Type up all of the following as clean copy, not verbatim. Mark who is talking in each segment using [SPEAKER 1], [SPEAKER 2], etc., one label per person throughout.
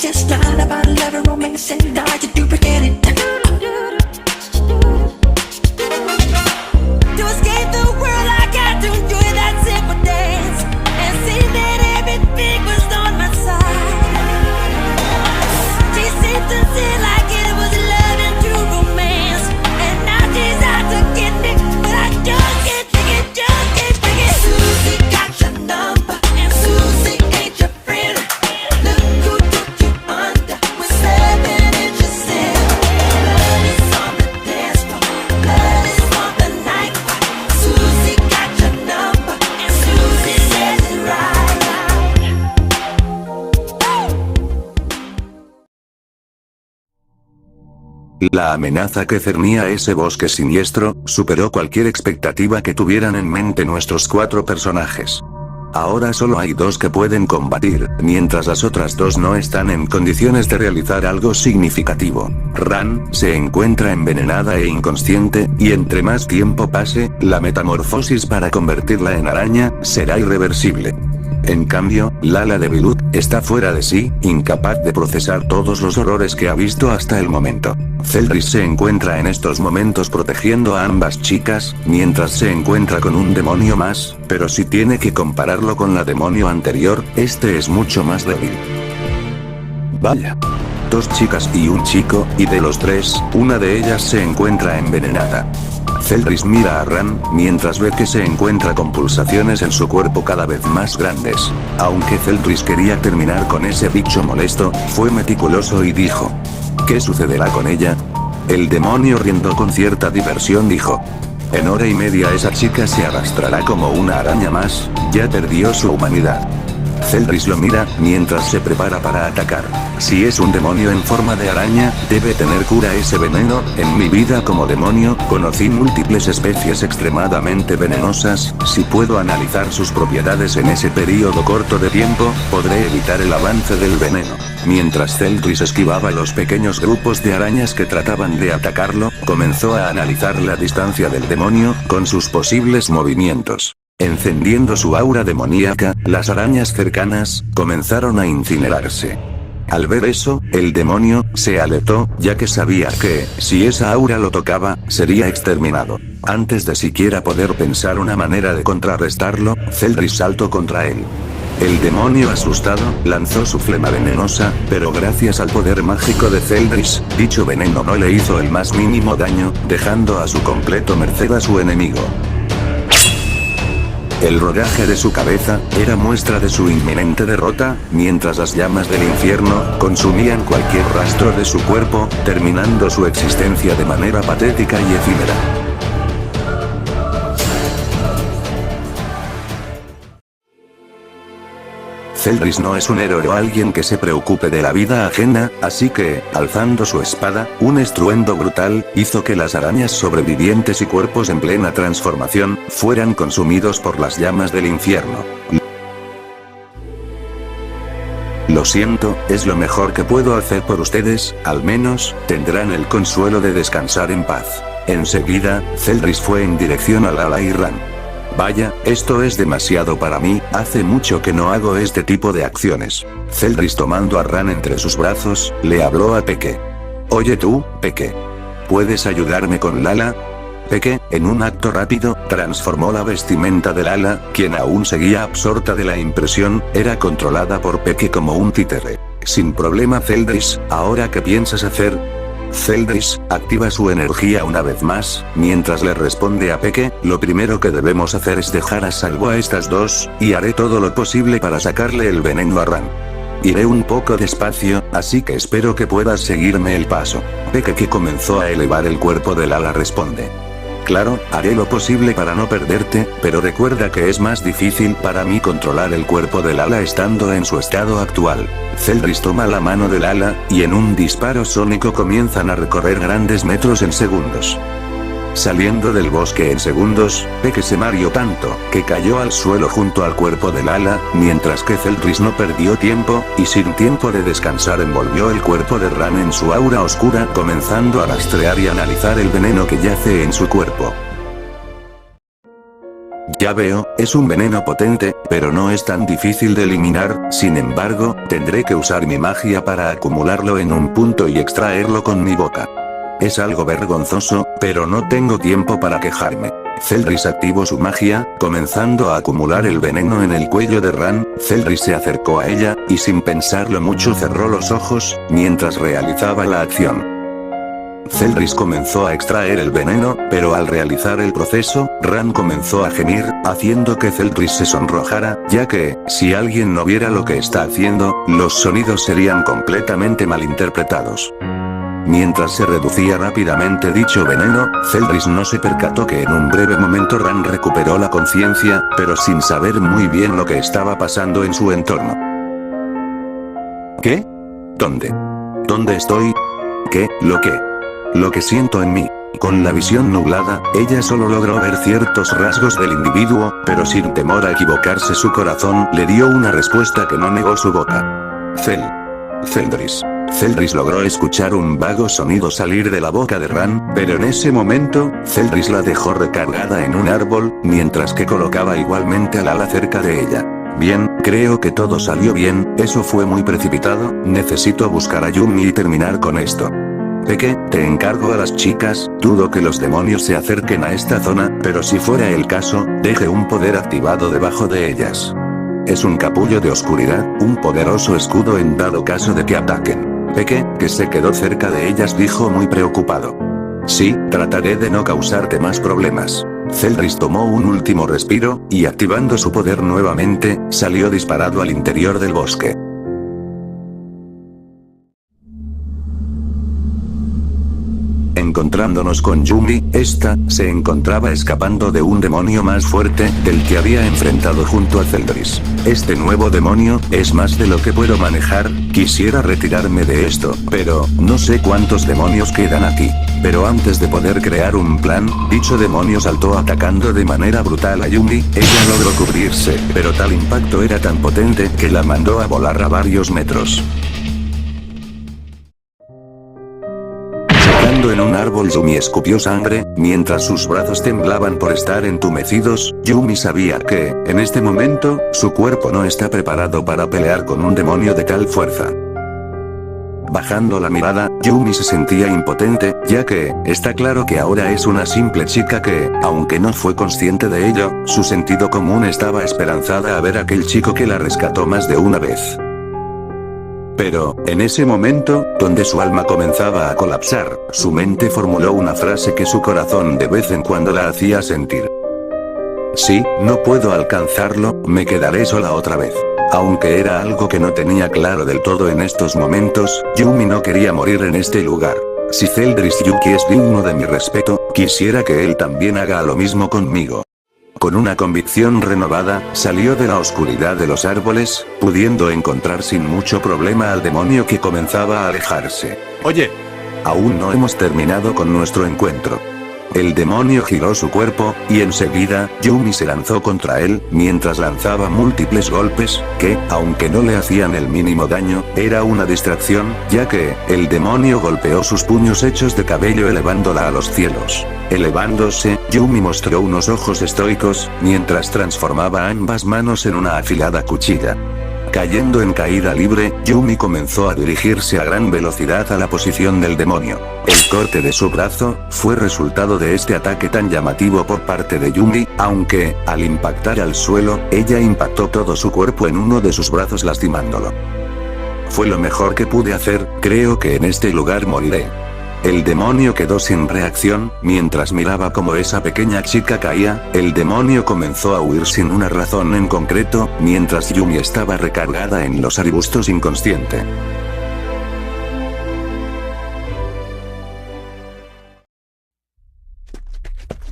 [SPEAKER 1] just not about love and romance, and all you do forget it. To escape the world, I got to enjoy that simple dance and see that everything was on my side. She seemed to see like it was love and true romance, and now she's out to get me, but I just can't take it, just can't take it. Susie got your number, and Susie ain't your friend. Look who took you under with 7 inches in. Blood is on the dance floor, blood is on the night. Susie got your number, and Susie says it's right.
[SPEAKER 2] La amenaza que cernía ese bosque siniestro, superó cualquier expectativa que tuvieran en mente nuestros 4 personajes. Ahora solo hay 2 que pueden combatir, mientras las otras 2 no están en condiciones de realizar algo significativo. Ran se encuentra envenenada e inconsciente, y entre más tiempo pase, la metamorfosis para convertirla en araña será irreversible. En cambio, Lala de Bilut está fuera de sí, incapaz de procesar todos los horrores que ha visto hasta el momento. Zeldris se encuentra en estos momentos protegiendo a ambas chicas, mientras se encuentra con un demonio más, pero si tiene que compararlo con la demonio anterior, este es mucho más débil. Vaya. 2 chicas y un chico, y de los 3, una de ellas se encuentra envenenada. Zeldris mira a Ran, mientras ve que se encuentra con pulsaciones en su cuerpo cada vez más grandes. Aunque Zeldris quería terminar con ese bicho molesto, fue meticuloso y dijo: ¿qué sucederá con ella? El demonio, riendo con cierta diversión, dijo: en hora y media esa chica se arrastrará como una araña más, ya perdió su humanidad. Zeldris lo mira, mientras se prepara para atacar. Si es un demonio en forma de araña, debe tener cura ese veneno. En mi vida como demonio, conocí múltiples especies extremadamente venenosas. Si puedo analizar sus propiedades en ese periodo corto de tiempo, podré evitar el avance del veneno. Mientras Zeldris esquivaba los pequeños grupos de arañas que trataban de atacarlo, comenzó a analizar la distancia del demonio, con sus posibles movimientos. Encendiendo su aura demoníaca, las arañas cercanas comenzaron a incinerarse. Al ver eso, el demonio se alertó, ya que sabía que, si esa aura lo tocaba, sería exterminado. Antes de siquiera poder pensar una manera de contrarrestarlo, Zeldris saltó contra él. El demonio, asustado, lanzó su flema venenosa, pero gracias al poder mágico de Zeldris, dicho veneno no le hizo el más mínimo daño, dejando a su completo merced a su enemigo. El rodaje de su cabeza era muestra de su inminente derrota, mientras las llamas del infierno consumían cualquier rastro de su cuerpo, terminando su existencia de manera patética y efímera. Zeldris no es un héroe o alguien que se preocupe de la vida ajena, así que, alzando su espada, un estruendo brutal hizo que las arañas sobrevivientes y cuerpos en plena transformación fueran consumidos por las llamas del infierno. Lo siento, es lo mejor que puedo hacer por ustedes, al menos, tendrán el consuelo de descansar en paz. Enseguida, Zeldris fue en dirección a Lala y Ran. Vaya, esto es demasiado para mí, hace mucho que no hago este tipo de acciones. Zeldris, tomando a Ran entre sus brazos, le habló a Peke. Oye tú, Peke. ¿Puedes ayudarme con Lala? Peke, en un acto rápido, transformó la vestimenta de Lala, quien aún seguía absorta de la impresión, era controlada por Peke como un títere. Sin problema, Zeldris, ¿ahora qué piensas hacer? Zeldris activa su energía una vez más, mientras le responde a Peke: lo primero que debemos hacer es dejar a salvo a estas 2, y haré todo lo posible para sacarle el veneno a Ran. Iré un poco despacio, así que espero que puedas seguirme el paso. Peke, que comenzó a elevar el cuerpo de Lala, responde: claro, haré lo posible para no perderte, pero recuerda que es más difícil para mí controlar el cuerpo de Lala estando en su estado actual. Zeldris toma la mano de Lala, y en un disparo sónico comienzan a recorrer grandes metros en segundos. Saliendo del bosque en segundos, Peke se mareó tanto, que cayó al suelo junto al cuerpo de Lala, mientras que Zeldris no perdió tiempo, y sin tiempo de descansar envolvió el cuerpo de Ran en su aura oscura, comenzando a rastrear y analizar el veneno que yace en su cuerpo. Ya veo, es un veneno potente, pero no es tan difícil de eliminar, sin embargo, tendré que usar mi magia para acumularlo en un punto y extraerlo con mi boca. Es algo vergonzoso, pero no tengo tiempo para quejarme. Zeldris activó su magia, comenzando a acumular el veneno en el cuello de Ran. Zeldris se acercó a ella, y sin pensarlo mucho cerró los ojos, mientras realizaba la acción. Zeldris comenzó a extraer el veneno, pero al realizar el proceso, Ran comenzó a gemir, haciendo que Zeldris se sonrojara, ya que, si alguien no viera lo que está haciendo, los sonidos serían completamente malinterpretados. Mientras se reducía rápidamente dicho veneno, Zeldris no se percató que en un breve momento Ran recuperó la conciencia, pero sin saber muy bien lo que estaba pasando en su entorno. ¿Qué? ¿Dónde? ¿Dónde estoy? ¿Qué? Lo que siento en mí. Con la visión nublada, ella solo logró ver ciertos rasgos del individuo, pero sin temor a equivocarse su corazón le dio una respuesta que no negó su boca. Zeldris. Zeldris logró escuchar un vago sonido salir de la boca de Ran, pero en ese momento, Zeldris la dejó recargada en un árbol, mientras que colocaba igualmente al ala cerca de ella. Bien, creo que todo salió bien, eso fue muy precipitado, necesito buscar a Yumi y terminar con esto. Peque, te encargo a las chicas, dudo que los demonios se acerquen a esta zona, pero si fuera el caso, deje un poder activado debajo de ellas. Es un capullo de oscuridad, un poderoso escudo en dado caso de que ataquen. Peque, que se quedó cerca de ellas, dijo muy preocupado. Sí, trataré de no causarte más problemas. Zeldris tomó un último respiro, y activando su poder nuevamente, salió disparado al interior del bosque. Encontrándonos con Yumi, esta se encontraba escapando de un demonio más fuerte del que había enfrentado junto a Zeldris. Este nuevo demonio es más de lo que puedo manejar, quisiera retirarme de esto, pero no sé cuántos demonios quedan aquí. Pero antes de poder crear un plan, dicho demonio saltó atacando de manera brutal a Yumi. Ella logró cubrirse, pero tal impacto era tan potente que la mandó a volar a varios metros. En un árbol, Yumi escupió sangre, mientras sus brazos temblaban por estar entumecidos. Yumi sabía que, en este momento, su cuerpo no está preparado para pelear con un demonio de tal fuerza. Bajando la mirada, Yumi se sentía impotente, ya que, está claro que ahora es una simple chica que, aunque no fue consciente de ello, su sentido común estaba esperanzada a ver a aquel chico que la rescató más de una vez. Pero, en ese momento, donde su alma comenzaba a colapsar, su mente formuló una frase que su corazón de vez en cuando la hacía sentir. Sí, no puedo alcanzarlo, me quedaré sola otra vez. Aunque era algo que no tenía claro del todo en estos momentos, Yumi no quería morir en este lugar. Si Zeldris Yuki es digno de mi respeto, quisiera que él también haga lo mismo conmigo. Con una convicción renovada, salió de la oscuridad de los árboles, pudiendo encontrar sin mucho problema al demonio que comenzaba a alejarse.
[SPEAKER 3] Oye,
[SPEAKER 2] aún no hemos terminado con nuestro encuentro. El demonio giró su cuerpo, y enseguida, Yumi se lanzó contra él, mientras lanzaba múltiples golpes, que, aunque no le hacían el mínimo daño, era una distracción, ya que, el demonio golpeó sus puños hechos de cabello elevándola a los cielos. Elevándose, Yumi mostró unos ojos estoicos, mientras transformaba ambas manos en una afilada cuchilla. Cayendo en caída libre, Yumi comenzó a dirigirse a gran velocidad a la posición del demonio. El corte de su brazo fue resultado de este ataque tan llamativo por parte de Yumi, aunque, al impactar al suelo, ella impactó todo su cuerpo en uno de sus brazos lastimándolo. Fue lo mejor que pude hacer, creo que en este lugar moriré. El demonio quedó sin reacción, mientras miraba cómo esa pequeña chica caía. El demonio comenzó a huir sin una razón en concreto, mientras Yumi estaba recargada en los arbustos inconsciente.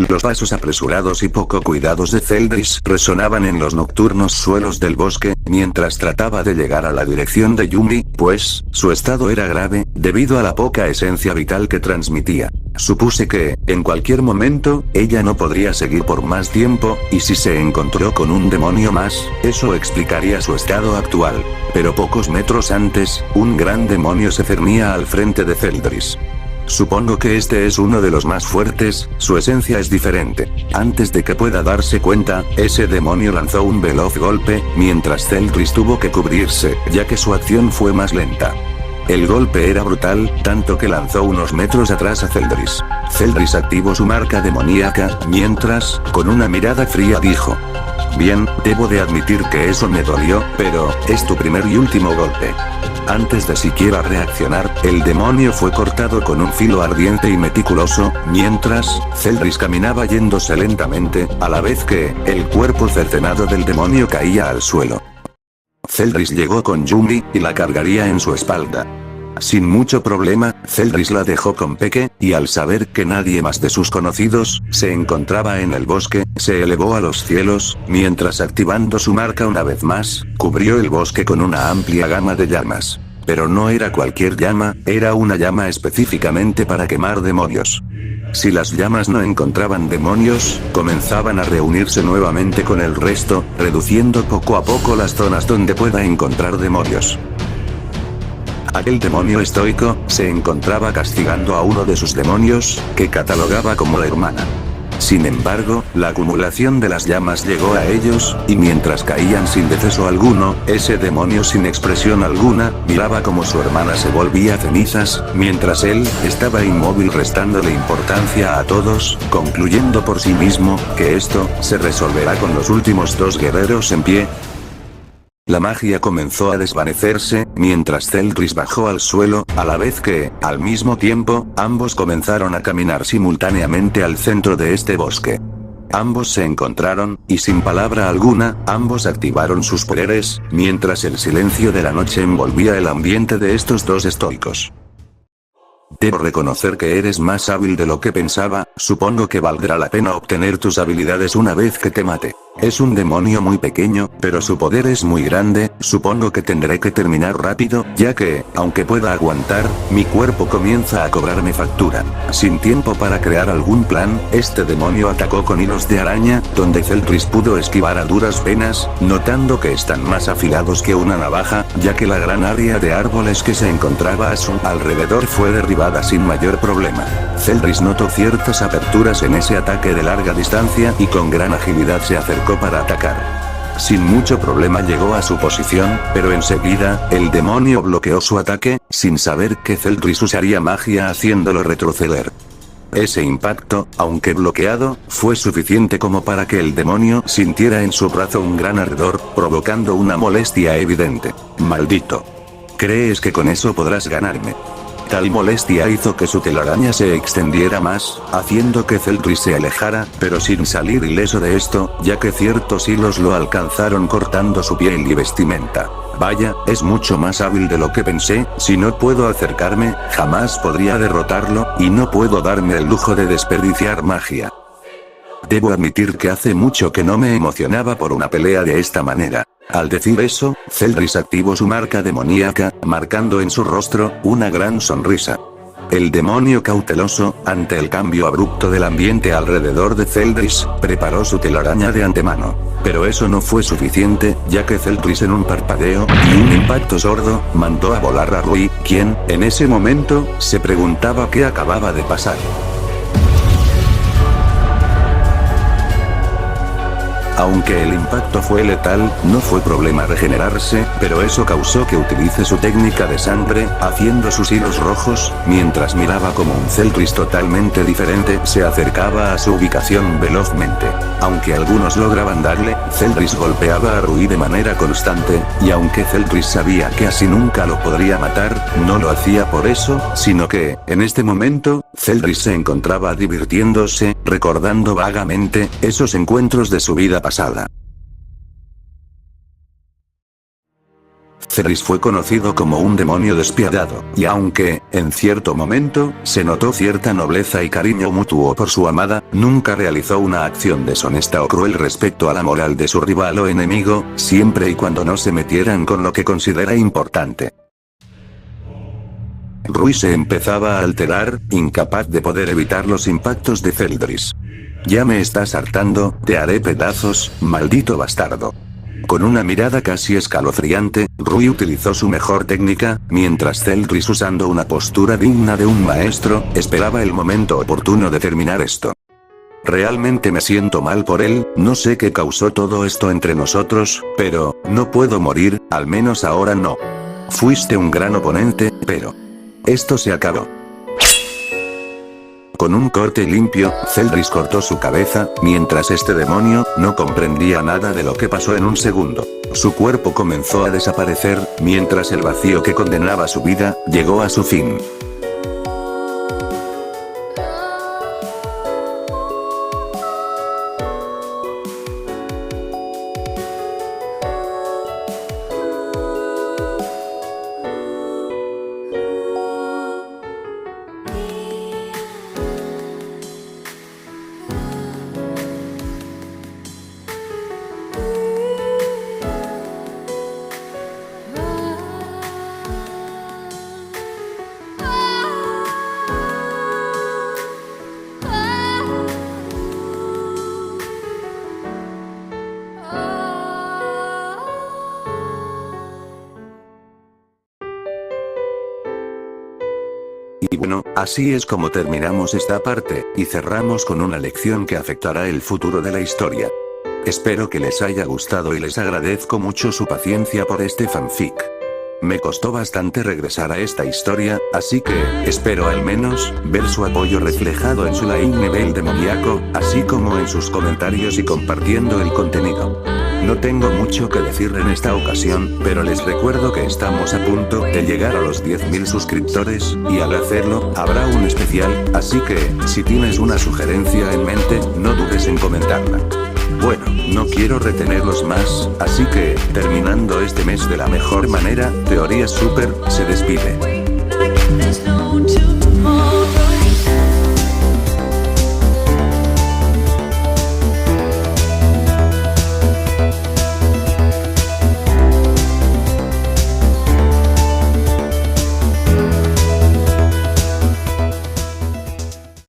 [SPEAKER 2] Los pasos apresurados y poco cuidados de Zeldris resonaban en los nocturnos suelos del bosque, mientras trataba de llegar a la dirección de Yumi, pues, su estado era grave, debido a la poca esencia vital que transmitía. Supuse que, en cualquier momento, ella no podría seguir por más tiempo, y si se encontró con un demonio más, eso explicaría su estado actual. Pero pocos metros antes, un gran demonio se cernía al frente de Zeldris. Supongo que este es uno de los más fuertes, su esencia es diferente. Antes de que pueda darse cuenta, ese demonio lanzó un veloz golpe, mientras Celdris tuvo que cubrirse, ya que su acción fue más lenta. El golpe era brutal, tanto que lanzó unos metros atrás a Celdris. Celdris activó su marca demoníaca, mientras, con una mirada fría dijo: bien, debo de admitir que eso me dolió, pero, es tu primer y último golpe. Antes de siquiera reaccionar, el demonio fue cortado con un filo ardiente y meticuloso, mientras, Celdris caminaba yéndose lentamente, a la vez que, el cuerpo cercenado del demonio caía al suelo. Celdris llegó con Yumi, y la cargaría en su espalda. Sin mucho problema, Celdris la dejó con Peke, y al saber que nadie más de sus conocidos se encontraba en el bosque, se elevó a los cielos, mientras activando su marca una vez más, cubrió el bosque con una amplia gama de llamas. Pero no era cualquier llama, era una llama específicamente para quemar demonios. Si las llamas no encontraban demonios, comenzaban a reunirse nuevamente con el resto, reduciendo poco a poco las zonas donde pueda encontrar demonios. Aquel demonio estoico, se encontraba castigando a uno de sus demonios, que catalogaba como la hermana. Sin embargo, la acumulación de las llamas llegó a ellos, y mientras caían sin deceso alguno, ese demonio sin expresión alguna, miraba como su hermana se volvía cenizas, mientras él, estaba inmóvil restándole importancia a todos, concluyendo por sí mismo, que esto, se resolverá con los últimos dos guerreros en pie. La magia comenzó a desvanecerse, mientras Celdris bajó al suelo, a la vez que, al mismo tiempo, ambos comenzaron a caminar simultáneamente al centro de este bosque. Ambos se encontraron, y sin palabra alguna, ambos activaron sus poderes, mientras el silencio de la noche envolvía el ambiente de estos dos estoicos. Debo reconocer que eres más hábil de lo que pensaba, supongo que valdrá la pena obtener tus habilidades una vez que te mate. Es un demonio muy pequeño, pero su poder es muy grande, supongo que tendré que terminar rápido, ya que, aunque pueda aguantar, mi cuerpo comienza a cobrarme factura. Sin tiempo para crear algún plan, este demonio atacó con hilos de araña, donde Celdris pudo esquivar a duras penas, notando que están más afilados que una navaja, ya que la gran área de árboles que se encontraba a su alrededor fue derribada sin mayor problema. Celdris notó ciertas aperturas en ese ataque de larga distancia y con gran agilidad se acercó para atacar. Sin mucho problema llegó a su posición, pero enseguida, el demonio bloqueó su ataque, sin saber que Celdris usaría magia haciéndolo retroceder. Ese impacto, aunque bloqueado, fue suficiente como para que el demonio sintiera en su brazo un gran ardor, provocando una molestia evidente. Maldito. ¿Crees que con eso podrás ganarme? Tal molestia hizo que su telaraña se extendiera más, haciendo que Celdris se alejara, pero sin salir ileso de esto, ya que ciertos hilos lo alcanzaron cortando su piel y vestimenta. Vaya, es mucho más hábil de lo que pensé, si no puedo acercarme, jamás podría derrotarlo, y no puedo darme el lujo de desperdiciar magia. Debo admitir que hace mucho que no me emocionaba por una pelea de esta manera. Al decir eso, Celdris activó su marca demoníaca, marcando en su rostro, una gran sonrisa. El demonio cauteloso, ante el cambio abrupto del ambiente alrededor de Celdris, preparó su telaraña de antemano. Pero eso no fue suficiente, ya que Celdris en un parpadeo, y un impacto sordo, mandó a volar a Rui, quien, en ese momento, se preguntaba qué acababa de pasar. Aunque el impacto fue letal, no fue problema regenerarse, pero eso causó que utilice su técnica de sangre, haciendo sus hilos rojos, mientras miraba como un Celdris totalmente diferente se acercaba a su ubicación velozmente. Aunque algunos lograban darle, Celdris golpeaba a Rui de manera constante, y aunque Celdris sabía que así nunca lo podría matar, no lo hacía por eso, sino que, en este momento, Celdris se encontraba divirtiéndose, recordando vagamente, esos encuentros de su vida pasada. Celdris fue conocido como un demonio despiadado, y aunque, en cierto momento, se notó cierta nobleza y cariño mutuo por su amada, nunca realizó una acción deshonesta o cruel respecto a la moral de su rival o enemigo, siempre y cuando no se metieran con lo que considera importante. Rui se empezaba a alterar, incapaz de poder evitar los impactos de Celdris. Ya me estás hartando, te haré pedazos, maldito bastardo. Con una mirada casi escalofriante, Rui utilizó su mejor técnica, mientras Zeldris, usando una postura digna de un maestro, esperaba el momento oportuno de terminar esto. Realmente me siento mal por él, no sé qué causó todo esto entre nosotros, pero, no puedo morir, al menos ahora no. Fuiste un gran oponente, pero... esto se acabó. Con un corte limpio, Zeldris cortó su cabeza, mientras este demonio no comprendía nada de lo que pasó en un segundo. Su cuerpo comenzó a desaparecer, mientras el vacío que condenaba su vida, llegó a su fin. Y bueno, así es como terminamos esta parte, y cerramos con una lección que afectará el futuro de la historia. Espero que les haya gustado y les agradezco mucho su paciencia por este fanfic. Me costó bastante regresar a esta historia, así que, espero al menos, ver su apoyo reflejado en su like nivel demoníaco, así como en sus comentarios y compartiendo el contenido. No tengo mucho que decir en esta ocasión, pero les recuerdo que estamos a punto de llegar a los 10.000 suscriptores, y al hacerlo, habrá un especial, así que, si tienes una sugerencia en mente, no dudes en comentarla. Bueno, no quiero retenerlos más, así que, terminando este mes de la mejor manera, Teoría Super, se despide.